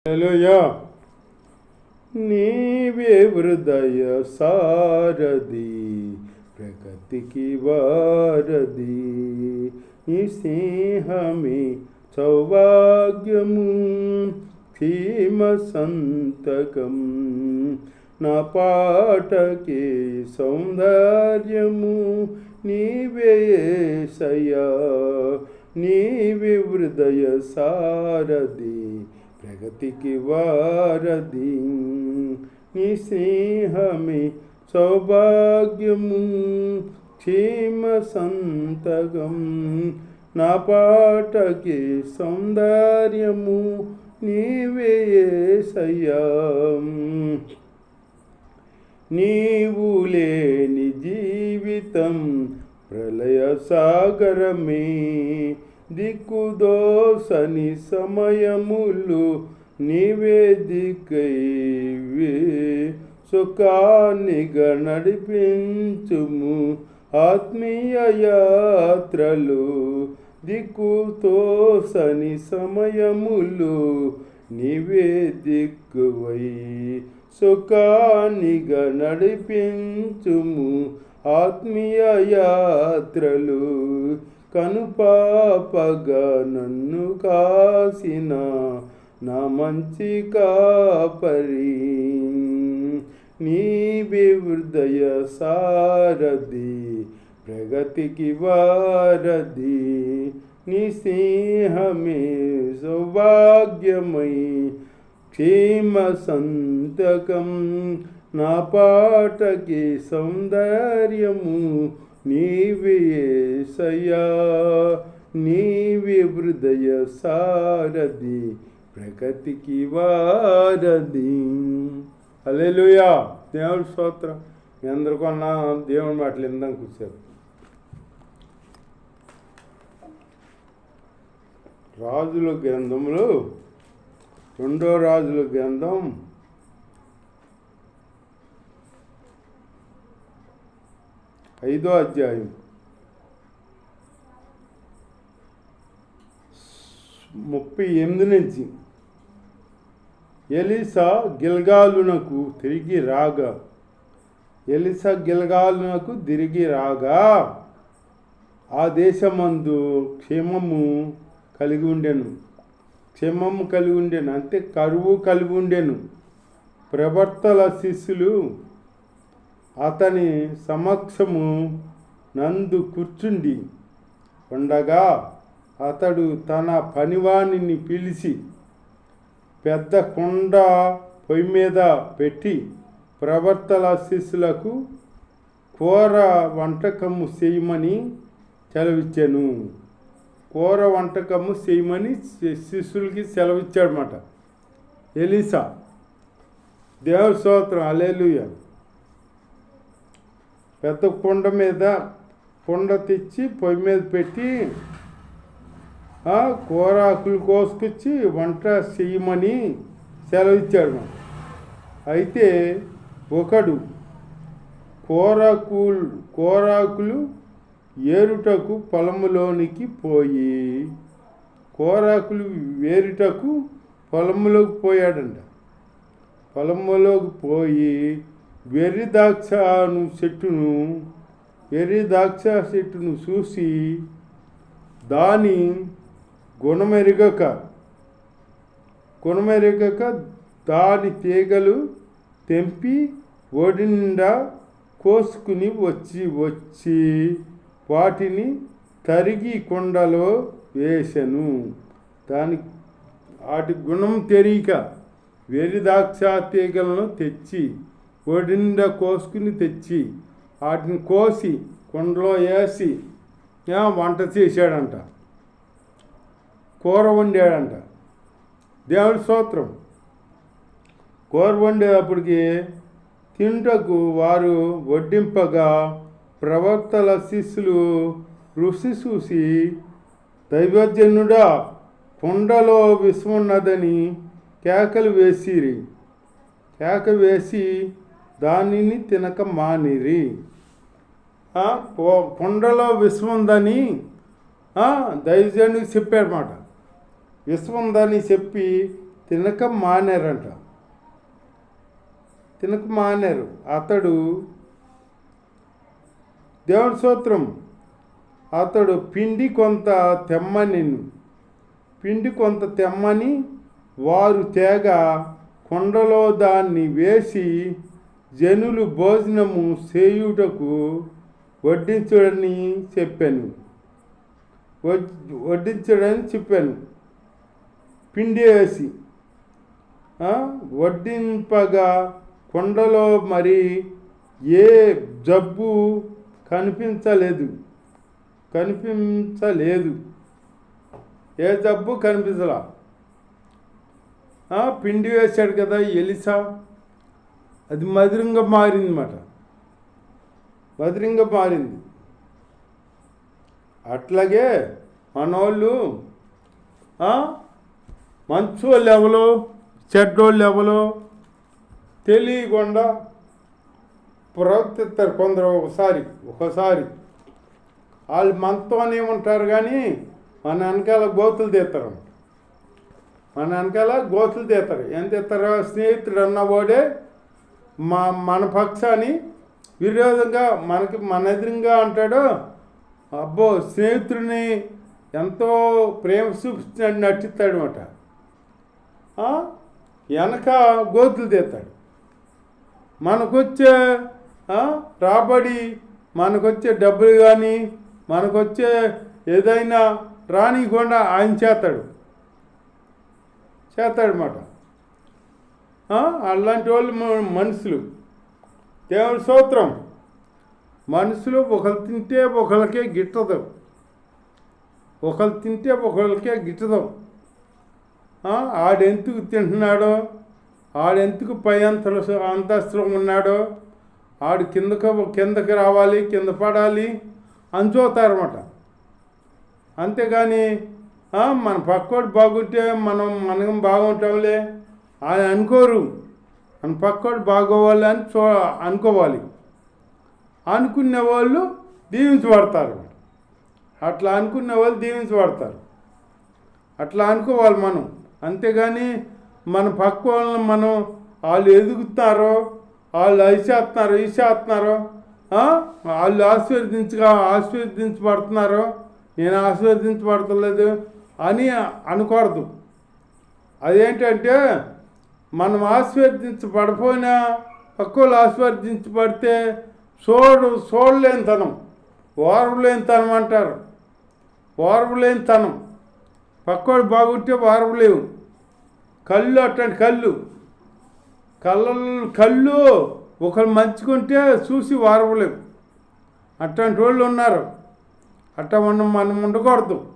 హల్లెలూయా. నీవే హృదయ సారథి, ప్రగతికి వారధి. నీ స్నేహమే సౌభాగ్యము, క్షేమ సంతకం. నా పాటకే సౌందర్యము, నీవే యేసయ్యా. నీవే హృదయ సారథి, ప్రగతికి వారధి. నీ స్నేహమే సౌభాగ్యము, క్షేమ సంతకం. నా పాటకి సౌందర్యము, నీవే యేసయ్యా. నీవు లేని జీవితం ప్రళయ సాగరమే, దిక్కుదోసని సమయములు నీవే దిక్కైవే. సుఖానిగా నడిపించుము ఆత్మీయ యాత్రలు, దిక్కుతోసని సమయములు నీవే దిక్కువై. సుఖానిగా నడిపించుము ఆత్మీయ యాత్రలు, కనుపాపగా నన్ను కాసిన నా మంచి కాపరి. నీవే హృదయ సారథి, ప్రగతికి వారధి. నీ స్నేహమే సౌభాగ్యమై, క్షేమ సంతకం. నా పాటకి సౌందర్యము, నీవే యేసయ్యా. నీవే హృదయ సారథి, ప్రగతికి వారధి. హల్లెలూయా. దేవుడి స్తోత్రం. మీ అందరికీ అన్నా దేవుని మాటలు ఇందాక కూర్చారు. రాజుల గ్రంథంలో 2వ రాజుల గ్రంథం 5వ అధ్యాయం 38 నుంచి. ఎలీషా గిల్గాలునకు తిరిగి రాగా ఆ దేశమందు క్షేమము కలిగి ఉండెను. అంటే కరువు కలిగి ఉండెను. ప్రవక్తల శిష్యులు అతని సమక్షము నందు కూర్చుండి ఉండగా, అతడు తన పనివాణిని పిలిచి పెద్ద కుండ పొయ్యి మీద పెట్టి ప్రవక్తల శిష్యులకు కూర వంటకము చేయమని సెలవిచ్చాను. కూర వంటకము చేయమని శిష్యులకి సెలవిచ్చాడనమాట ఎలీషా. దేవుని స్తోత్రం. హల్లెలూయా. పెద్ద కుండ తెచ్చి పొయ్యి మీద పెట్టి కూర ఆకులు కోసుకొచ్చి వంట చేయమని సెలవిచ్చాడు. అయితే ఒకడు కూరాకులు ఏరుటకు పొలములోనికి పోయి కూరాకులు ఏరుటకు పొలములోకి పోయాడంట. పొలములోకి పోయి వెర్రి ద్రాక్ష చెట్టును చూసి దాని గుణమెరగక దాని తీగలు తెంపి ఒడి నిండా కోసుకుని వచ్చి వాటిని తరిగి కుండలో వేసెను. వాటి గుణం తెలియక వెర్రి ద్రాక్ష తీగలను తెచ్చి ఒడి నిండా కోసుకుని తెచ్చి వాటిని కోసి కుండలో వేసి వంట చేశాడంట, కూర వండాడంట. దేవుడి స్తోత్రం. కూర వండేటప్పటికి తింటకు వారు వడ్డింపగా ప్రవక్తల శిష్యులు రుచి చూసి, దైవజనుడా, కుండలో విషమున్నదని కేక వేసి దానిని తినక మానిరి. కుండలో విషం ఉందని దైవజనుడికి చెప్పాడనమాట. విషం ఉందని చెప్పి తినక మానేరంట. తినక మానేరు. అతడు దేవుని స్తోత్రం. అతడు పిండి కొంత తెమ్మని వారు తేగ కొండలో దాన్ని వేసి జనులు భోజనము చేయుటకు వడ్డించడని చెప్పాను. పిండి వేసి వడ్డింపగా కొండలో మరి ఏ జబ్బు కనిపించలేదు. ఏ జబ్బు కనిపించలా. పిండి వేశాడు కదా ఎలిసా, అది మధురంగా మారింది. అట్లాగే మనోళ్ళు మంచోళ్ళు ఎవరో చెడ్డోళ్ళు ఎవరో తెలియకుండా ప్రవర్తిస్తారు కొందరు. ఒకసారి వాళ్ళు మనతోనే ఉంటారు కానీ మన వెనకాల గోతులు తీస్తారు. ఏం తీస్తారు? స్నేహితుడు అన్నవాడే మన పక్షాన్ని విరోధంగా మన ఎదురుగా అంటాడు. అబ్బో, స్నేహితుడిని ఎంతో ప్రేమ చూపించినట్టు నటిస్తాడు అనమాట. వెనక గోతులు తీస్తాడు. మనకొచ్చే రాబడి, మనకొచ్చే డబ్బులు కానీ మనకొచ్చే ఏదైనా రానికుండా ఆయన చేస్తాడనమాట. అలాంటి వాళ్ళు మనుషులు. దేవుని స్తోత్రం. మనుషులు ఒకరు తింటే ఒకరికే గిట్టదు. ఆడెందుకు తింటున్నాడో, ఆడెందుకు పై అంతస్తులో ఉన్నాడో, ఆడు కిందకి రావాలి, కింద పడాలి అని చూస్తారన్నమాట. అంతేగాని మన పక్కోడు బాగుంటే మనం బాగుంటాంలే అని అనుకోరు. మన పక్కోడు బాగోవాలి అని అనుకోవాలి. అనుకునే వాళ్ళు దీవించబడతారు. అట్లా అనుకునే వాళ్ళు దీవించబడతారు. అట్లా అనుకోవాలి మనం. అంతేగాని మన పక్క వాళ్ళని వాళ్ళు ఎదుగుతున్నారో, వాళ్ళు ఇసేస్తున్నారో, వాళ్ళు ఆశీర్వదించబడుతున్నారో, నేను ఆశీర్వదించబడతలేదు అని అనకూడదు. అదేంటంటే మనం ఆశీర్వదించబడిపోయినా పక్క వాళ్ళు ఆశీర్వదించబడితే చూడలేనితనం, ఓర్వలేనితనం అంటారు. ఓర్వలేనితనం. పక్కోడు బాగుంటే ఓర్వలేవు. కళ్ళు అట్లాంటి కళ్ళు ఒకరు మంచుకుంటే చూసి ఓర్వలేవు. అట్లాంటి వాళ్ళు ఉన్నారు. అట్లా మనం ఉండకూడదు.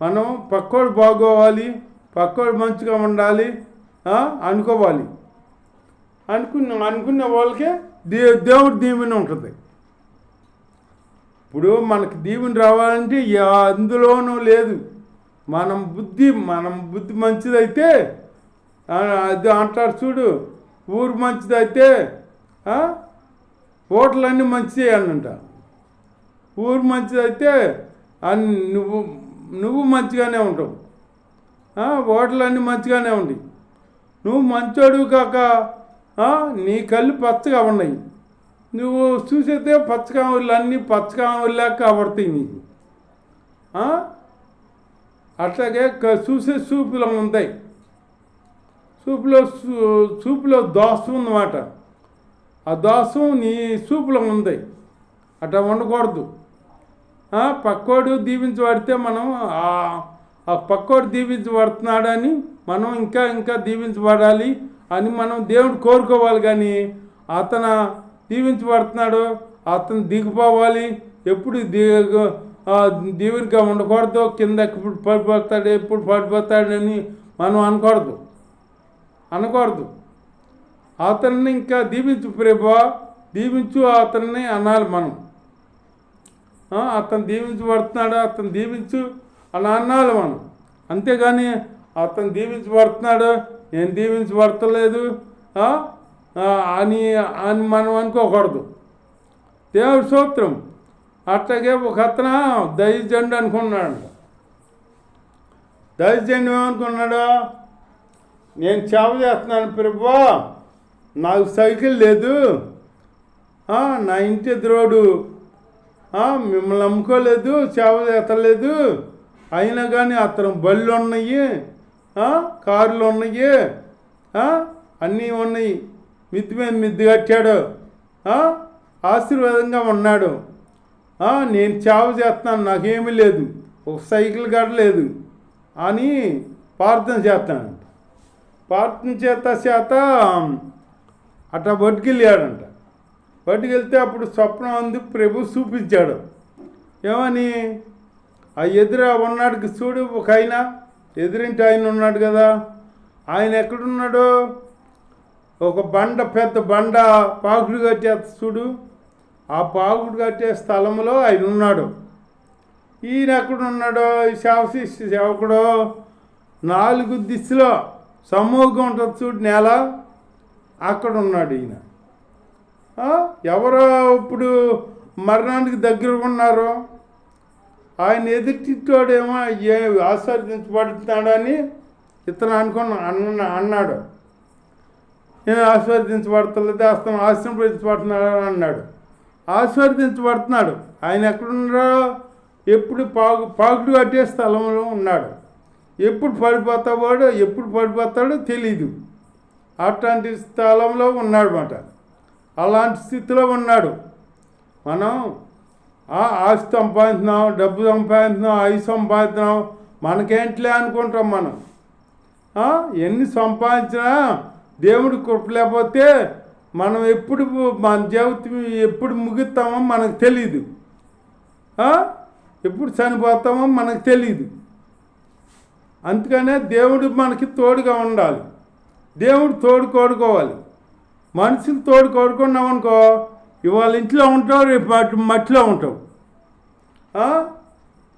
మనం పక్కోడు బాగోవాలి, పక్కోడు మంచిగా ఉండాలి అనుకోవాలి. అనుకున్న వాళ్ళకే దేవుడి దీవెన ఉంటుంది. ఇప్పుడు మనకు దీవెన రావాలంటే అందులోనూ లేదు. మనం బుద్ధి మంచిదైతే అది అంటారు చూడు, ఊరు మంచిదైతే ఓట్లన్నీ మంచిదే అనంట. ఊరు మంచిదైతే నువ్వు మంచిగానే ఉంటావు. ఓట్లన్నీ మంచిగానే ఉండి నువ్వు మంచోడు కాక నీ కళ్ళు పచ్చగా ఉన్నాయి. నువ్వు చూసేస్తే పచ్చకాములన్నీ పచ్చకాముల్లాగా కాబడతాయి నీకు. అట్లాగే చూసే చూపులో ఉంటాయి. చూపులో దోషం ఉందన్నమాట. ఆ దోషం నీ చూపులో ఉంది. అట్లా ఉండకూడదు. పక్కోడు దీవించబడితే మనం ఆ పక్కోడు దీవించబడుతున్నాడని మనం ఇంకా దీవించబడాలి అని మనం దేవుడు కోరుకోవాలి. కానీ అతను దీవించబడుతున్నాడు, అతను దిగిపోవాలి, ఎప్పుడు దీవెనగా ఉండకూడదు. కింద ఎప్పుడు పడిపోతాడని మనం అనకూడదు. అతన్ని ఇంకా దీవించు ప్రభా, దీవించు అతన్ని అనాలి మనం. అతను దీవించబడుతున్నాడు, అతను దీవించు అలా అనాలి మనం. అంతేగాని అతను దీవించబడుతున్నాడు, నేను దీవించబడతలేదు అని మనం అనుకోకూడదు. దేవుడి స్తోత్రం. అట్లాగే ఒక అతను దైవజనుడు అనుకున్నాడంట. దైవజన్యం ఏమనుకున్నాడు, నేను సేవ చేస్తున్నాను ప్రభువా, నాకు సైకిల్ లేదు, నా ఇంటి ఎదురోడు మిమ్మల్ని నమ్ముకోలేదు, సేవ చేస్తలేదు, అయినా కానీ అతను బళ్ళు ఉన్నాయి, కార్లు ఉన్నాయి, అన్నీ ఉన్నాయి, మిద్ది మీద మిద్ది కట్టాడు, ఆశీర్వాదంగా ఉన్నాడు, నేను సేవ చేస్తున్నాను, నాకేమీ లేదు, ఒక సైకిల్ కూడా లేదు అని ప్రార్థన చేస్తానంట. ప్రార్థన చేత అట్లా బట్టుకెళ్ళాడంట. బట్టుకెళ్తే అప్పుడు స్వప్నం ఉంది, ప్రభు చూపించాడు. ఏమని, ఆ ఎదురు ఉన్నాడు చూడు, ఒక ఆయన ఎదురింటి ఆయన ఉన్నాడు కదా, ఆయన ఎక్కడున్నాడు, ఒక బండ, పెద్ద బండ పాకుడు కట్టే చూడు, ఆ పాకుడు కట్టే స్థలంలో ఆయన ఉన్నాడు. ఈయన ఎక్కడున్నాడో, ఈ సేవకుడు 4 దిశలో సమూహంగా ఉంటుంది చూడు నేల, అక్కడ ఉన్నాడు ఈయన. ఎవరో ఇప్పుడు మరణానికి దగ్గర ఉన్నారో ఆయన ఎదుటితోడేమో ఆస్వాదించబడుతున్నాడని ఇతను అన్నాడు. నేను ఆస్వాదించబడతలేదు, ఆశీర్వదించబడుతున్నాడు అన్నాడు. ఆస్వాదించబడుతున్నాడు. ఆయన ఎక్కడున్నాడో, ఎప్పుడు పాకుడు కట్టే స్థలంలో ఉన్నాడు. ఎప్పుడు పడిపోతాడో తెలీదు. అట్లాంటి స్థలంలో ఉన్నాడు మాట. అలాంటి స్థితిలో ఉన్నాడు. మనం ఆస్తి సంపాదిస్తున్నాం, డబ్బు సంపాదిస్తున్నాం, ఐదు సంపాదిస్తున్నాం, మనకేంట్లే అనుకుంటాం. మనం ఎన్ని సంపాదించినా దేవుడి కృప లేకపోతే మనం ఎప్పుడు మన జీవితం ఎప్పుడు ముగిస్తామో మనకు తెలీదు, ఎప్పుడు చనిపోతామో మనకు తెలీదు. అందుకనే దేవుడు మనకి తోడుగా ఉండాలి. దేవుడు తోడు కోరుకోవాలి. మనుషులు తోడు కోరుకున్నామనుకో, ఇవాళ ఇంట్లో ఉంటావు, రేపు మట్టిలో ఉంటావు.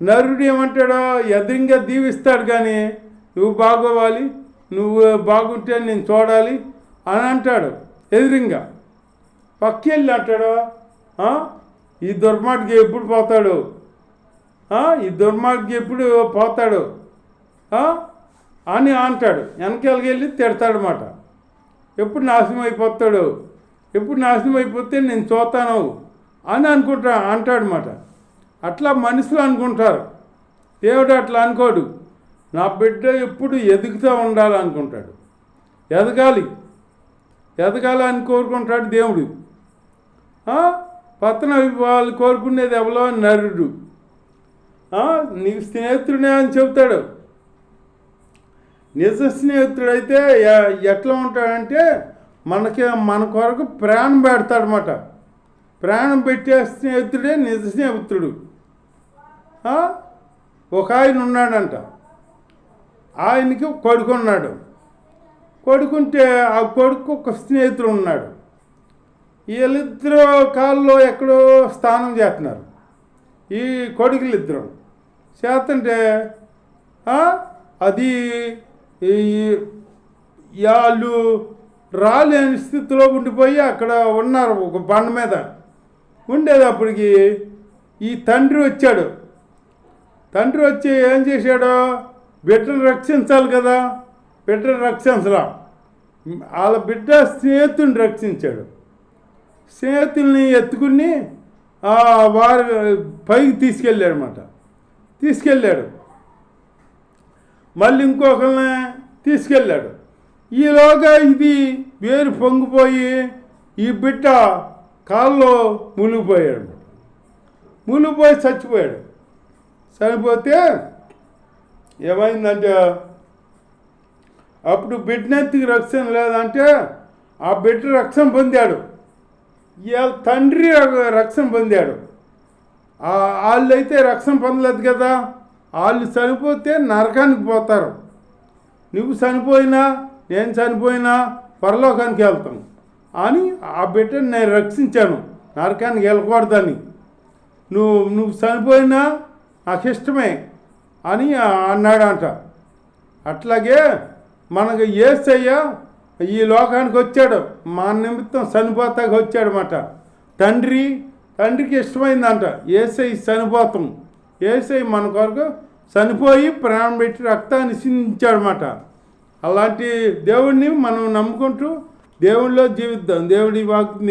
నరుడు ఏమంటాడో, ఎదురుగా దీవిస్తాడు, కానీ నువ్వు బాగోవాలి, నువ్వు బాగుంటే నేను చూడాలి అని అంటాడు. ఎదురుగా పక్కెళ్ళి అంటాడు, ఈ దుర్మార్గి ఎప్పుడు పోతాడు, ఈ దుర్మార్గి ఎప్పుడు పోతాడు అని అంటాడు. వెనకాలకి వెళ్ళి తిడతాడనమాట. ఎప్పుడు నాశనం అయిపోతాడు, ఎప్పుడు నాశనం అయిపోతే నేను చూస్తాను అని అంటాడనమాట. అట్లా మనుషులు అనుకుంటారు. దేవుడు అట్లా అనుకోడు. నా బిడ్డ ఎప్పుడు ఎదుగుతూ ఉండాలనుకుంటాడు. ఎదగాలి అని కోరుకుంటాడు దేవుడు. పతన వాళ్ళు కోరుకునేది ఎవరో నరుడు. నీకు స్నేహితుడే అని చెబుతాడు. నిజ స్నేహితుడైతే ఎట్లా ఉంటాడంటే మన కొరకు ప్రాణం పెడతాడనమాట. ప్రాణం పెట్టే స్నేహితుడే నిజ స్నేహితుడు. ఒక ఆయన ఉన్నాడంట. ఆయనకి కొడుకు ఉన్నాడు. కొడుకుంటే ఆ కొడుకు ఒక స్నేహితుడు ఉన్నాడు. వీళ్ళిద్దరూ కాల్లో ఎక్కడో స్నానం చేస్తున్నారు. ఈ కొడుకులిద్దరు చేస్తుంటే అది వాళ్ళు రాలేని స్థితిలో ఉండిపోయి అక్కడ ఉన్నారు. ఒక బండ మీద ఉండేటప్పటికి ఈ తండ్రి వచ్చాడు. తండ్రి వచ్చి ఏం చేశాడో, బిడ్డను రక్షించాలి కదా, బిడ్డను రక్షించలా. వాళ్ళ బిడ్డ స్నేహితుడిని రక్షించాడు. స్నేహితుల్ని ఎత్తుకుని వారు పైకి తీసుకెళ్ళాడు. మళ్ళీ ఇంకొకరిని తీసుకెళ్ళాడు. ఈలోగా ఇది వేరు పొంగిపోయి ఈ బిడ్డ కాల్లో మునిగిపోయి చచ్చిపోయాడు. చనిపోతే ఏమైందంటే, అప్పుడు బిడ్డనెత్తికి రక్షణ లేదంటే ఆ బిడ్డ రక్షణ పొందాడు. ఇవాళ తండ్రి రక్షణ పొందాడు. వాళ్ళైతే రక్షణ పొందలేదు కదా. వాళ్ళు చనిపోతే నరకానికి పోతారు. నువ్వు చనిపోయినా నేను చనిపోయినా పరలోకానికి వెళ్తాం అని ఆ బిడ్డను నేను రక్షించాను, నరకానికి వెళ్ళకూడదని. నువ్వు చనిపోయినా నాకు ఇష్టమే అని అన్నాడంట. అట్లాగే మనకు యేసయ్య ఈ లోకానికి వచ్చాడు, మన నిమిత్తం చనిపోతాకి వచ్చాడనమాట. తండ్రికి ఇష్టమైందంట యేసయ్య చనిపోతాం. యేసయ్య మన కొరకు చనిపోయి ప్రాణం పెట్టి రక్తాన్ని సిందించాడనమాట. అలాంటి దేవుడిని మనం నమ్ముకుంటూ దేవుడిలో జీవిద్దాం. దేవుడి వాక్